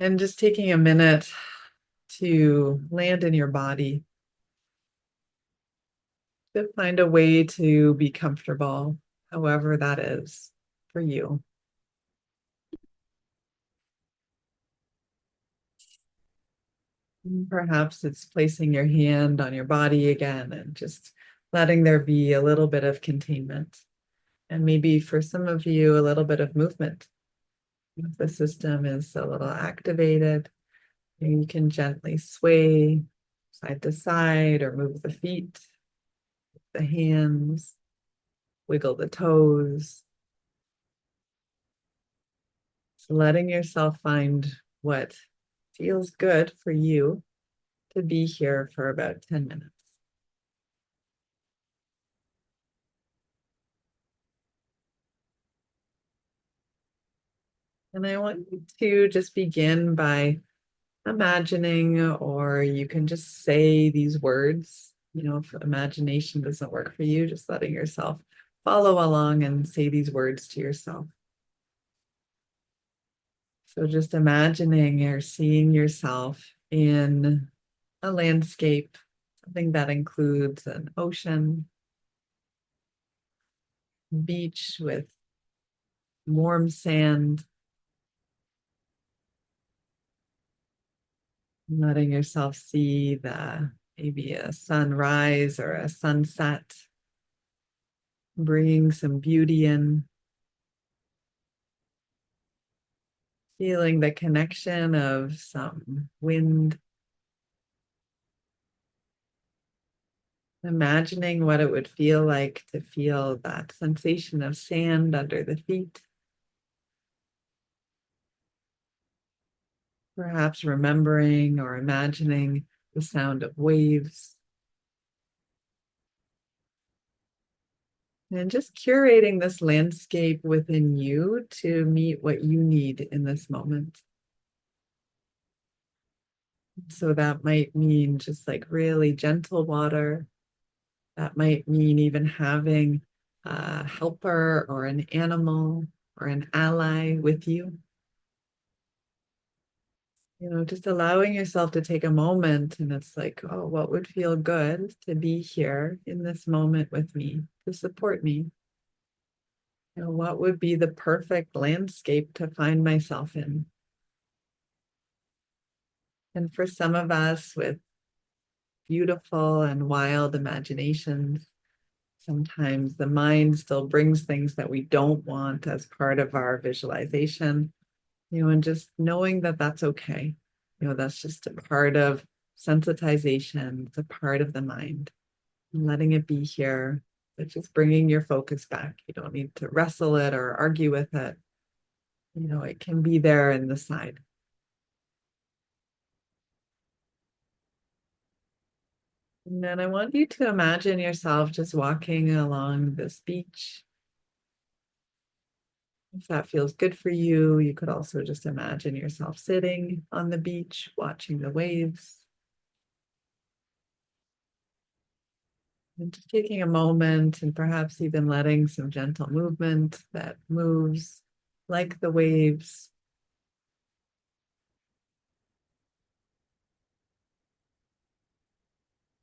And just taking a minute to land in your body, to find a way to be comfortable, however that is for you. Perhaps it's placing your hand on your body again and just letting there be a little bit of containment. And maybe for some of you, a little bit of movement. If the system is a little activated, you can gently sway side to side or move the feet, the hands, wiggle the toes. So letting yourself find what feels good for you to be here for about 10 minutes. And I want you to just begin by imagining, or you can just say these words. If imagination doesn't work for you, just letting yourself follow along and say these words to yourself. So just imagining or seeing yourself in a landscape, something that includes an ocean, beach with warm sand, letting yourself see maybe a sunrise or a sunset, bringing some beauty in, feeling the connection of some wind, imagining what it would feel like to feel that sensation of sand under the feet. Perhaps remembering or imagining the sound of waves. And just curating this landscape within you to meet what you need in this moment. So that might mean just like really gentle water. That might mean even having a helper or an animal or an ally with you. Just allowing yourself to take a moment, and it's like, oh, what would feel good to be here in this moment with me, to support me? What would be the perfect landscape to find myself in? And for some of us with beautiful and wild imaginations, sometimes the mind still brings things that we don't want as part of our visualization, and just knowing that that's okay. That's just a part of sensitization. It's a part of the mind. And letting it be here, but just bringing your focus back. You don't need to wrestle it or argue with it. It can be there in the side. And then I want you to imagine yourself just walking along this beach. If that feels good for you, you could also just imagine yourself sitting on the beach, watching the waves. And just taking a moment and perhaps even letting some gentle movement that moves like the waves.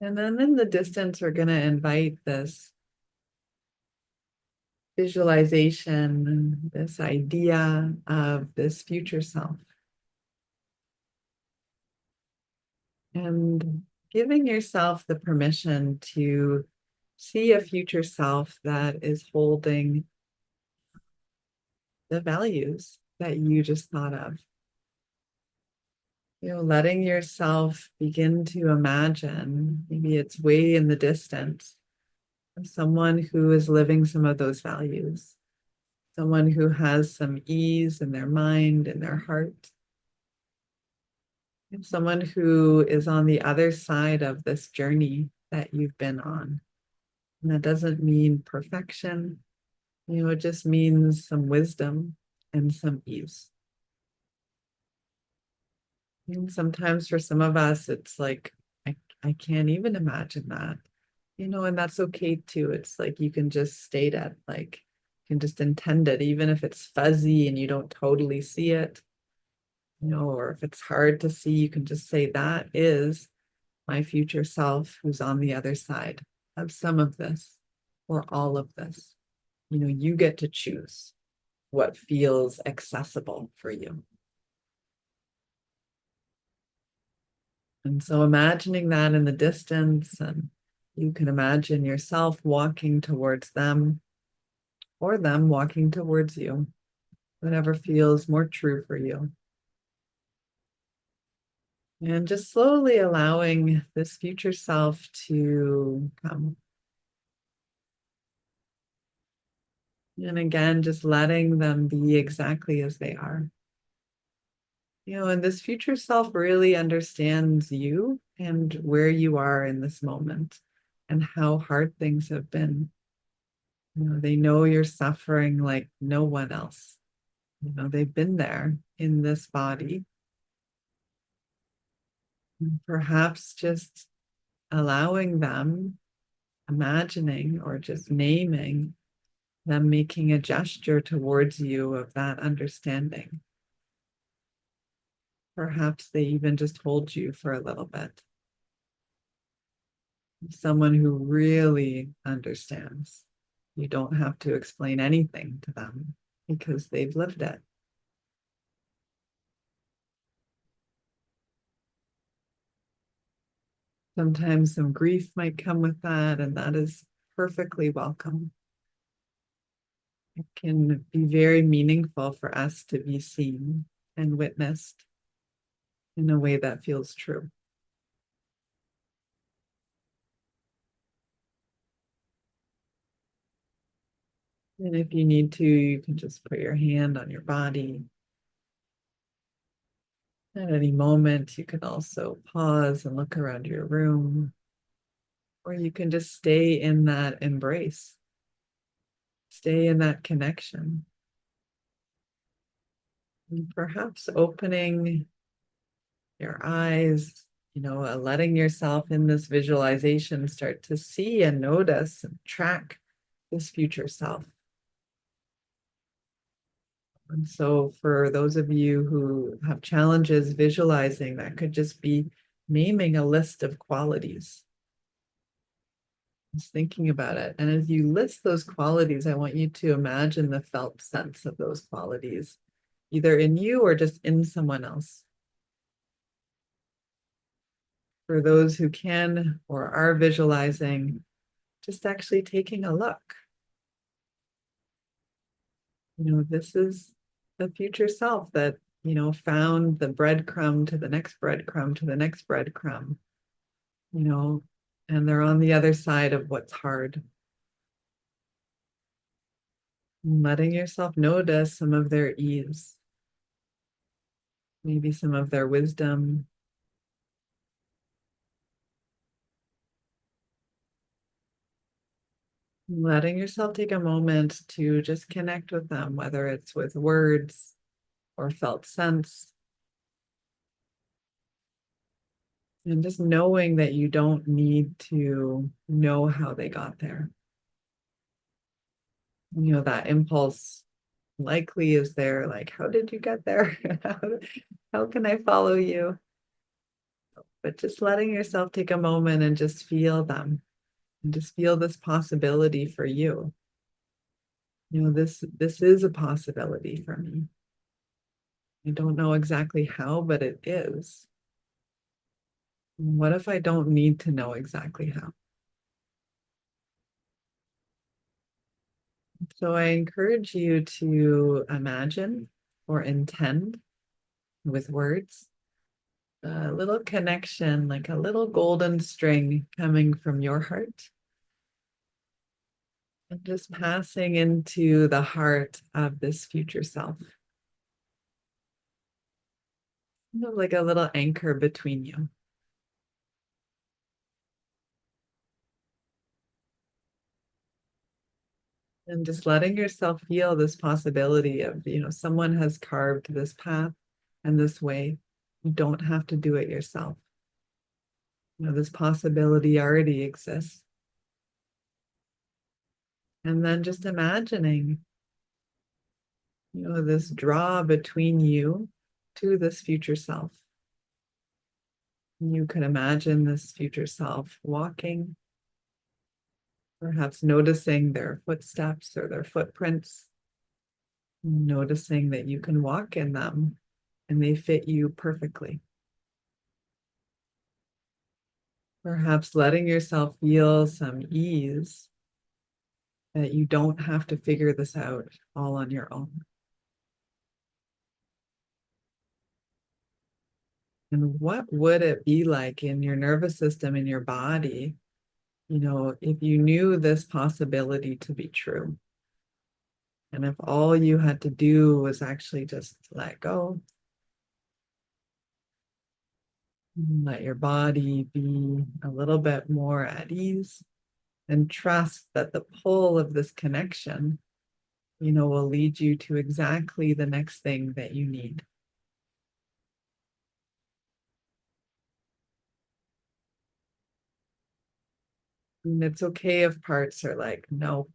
And then in the distance, we're going to invite this visualization, this idea of this future self. And giving yourself the permission to see a future self that is holding the values that you just thought of. Letting yourself begin to imagine, maybe it's way in the distance, someone who is living some of those values, someone who has some ease in their mind and their heart, someone who is on the other side of this journey that you've been on. And that doesn't mean perfection, it just means some wisdom and some ease. And sometimes for some of us, it's like, I can't even imagine that, and that's okay too. It's like you can just state it, like, you can just intend it, even if it's fuzzy and you don't totally see it. Or if it's hard to see, you can just say, that is my future self who's on the other side of some of this or all of this. You get to choose what feels accessible for you. And so imagining that in the distance, and you can imagine yourself walking towards them or them walking towards you, whatever feels more true for you. And just slowly allowing this future self to come. And again, just letting them be exactly as they are. And this future self really understands you and where you are in this moment and how hard things have been. They know you're suffering like no one else. They've been there in this body. And perhaps just allowing them, imagining or just naming them, making a gesture towards you of that understanding. Perhaps they even just hold you for a little bit. Someone who really understands. You don't have to explain anything to them because they've lived it. Sometimes some grief might come with that, and that is perfectly welcome. It can be very meaningful for us to be seen and witnessed in a way that feels true. And if you need to, you can just put your hand on your body. At any moment, you can also pause and look around your room, or you can just stay in that embrace, stay in that connection. And perhaps opening your eyes, letting yourself in this visualization start to see and notice and track this future self. And so for those of you who have challenges visualizing, that could just be naming a list of qualities. Just thinking about it. And as you list those qualities, I want you to imagine the felt sense of those qualities, either in you or just in someone else. For those who can or are visualizing, just actually taking a look. This is the future self that, found the breadcrumb to the next breadcrumb to the next breadcrumb, and they're on the other side of what's hard. Letting yourself notice some of their ease, maybe some of their wisdom. Letting yourself take a moment to just connect with them, whether it's with words or felt sense. And just knowing that you don't need to know how they got there. That impulse likely is there, like, how did you get there? how can I follow you? But just letting yourself take a moment and just feel them and just feel this possibility for you. This is a possibility for me. I don't know exactly how, but it is. What if I don't need to know exactly how? So I encourage you to imagine or intend with words a little connection, like a little golden string coming from your heart and just passing into the heart of this future self. Like a little anchor between you. And just letting yourself feel this possibility of, someone has carved this path and this way. You don't have to do it yourself. This possibility already exists. And then just imagining, this draw between you to this future self. You could imagine this future self walking, perhaps noticing their footsteps or their footprints, noticing that you can walk in them and they fit you perfectly. Perhaps letting yourself feel some ease that you don't have to figure this out all on your own. And what would it be like in your nervous system, in your body, if you knew this possibility to be true? And if all you had to do was actually just let go, let your body be a little bit more at ease, and trust that the pull of this connection, will lead you to exactly the next thing that you need. And it's okay if parts are like, no,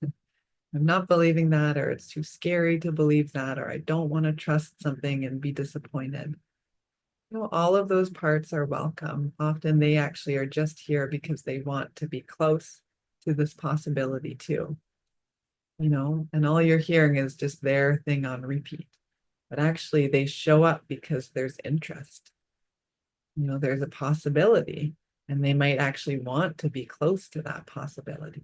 I'm not believing that, or it's too scary to believe that, or I don't want to trust something and be disappointed. All of those parts are welcome. Often they actually are just here because they want to be close to this possibility too, and all you're hearing is just their thing on repeat. But actually, they show up because there's interest. There's a possibility, and they might actually want to be close to that possibility.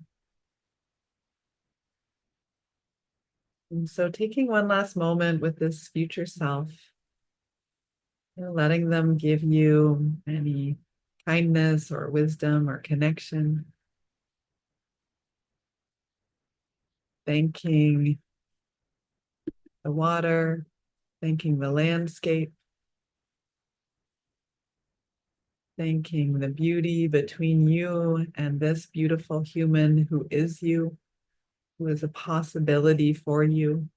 And so, taking one last moment with this future self, letting them give you any kindness or wisdom or connection, thanking the water, thanking the landscape, thanking the beauty between you and this beautiful human who is you, who is a possibility for you.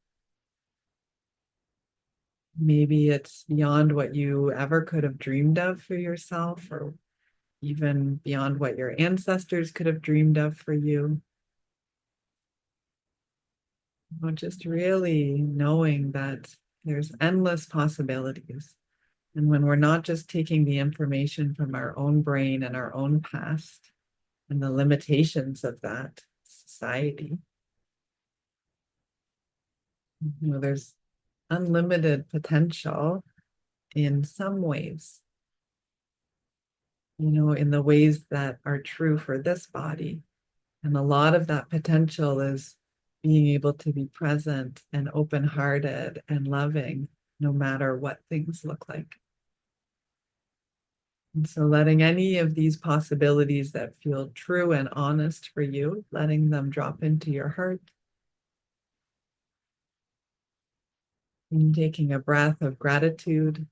Maybe it's beyond what you ever could have dreamed of for yourself, or even beyond what your ancestors could have dreamed of for you. Just really knowing that there's endless possibilities. And when we're not just taking the information from our own brain and our own past and the limitations of that society, there's unlimited potential in some ways, in the ways that are true for this body. And a lot of that potential is being able to be present and open-hearted and loving, no matter what things look like. And so letting any of these possibilities that feel true and honest for you, letting them drop into your heart. And taking a breath of gratitude.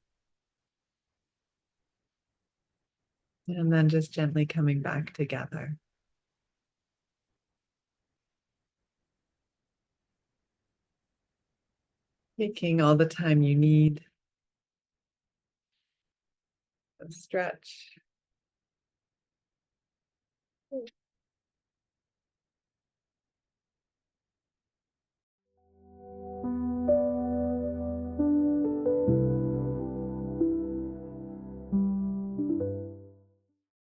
And then just gently coming back together. Taking all the time you need. Stretch.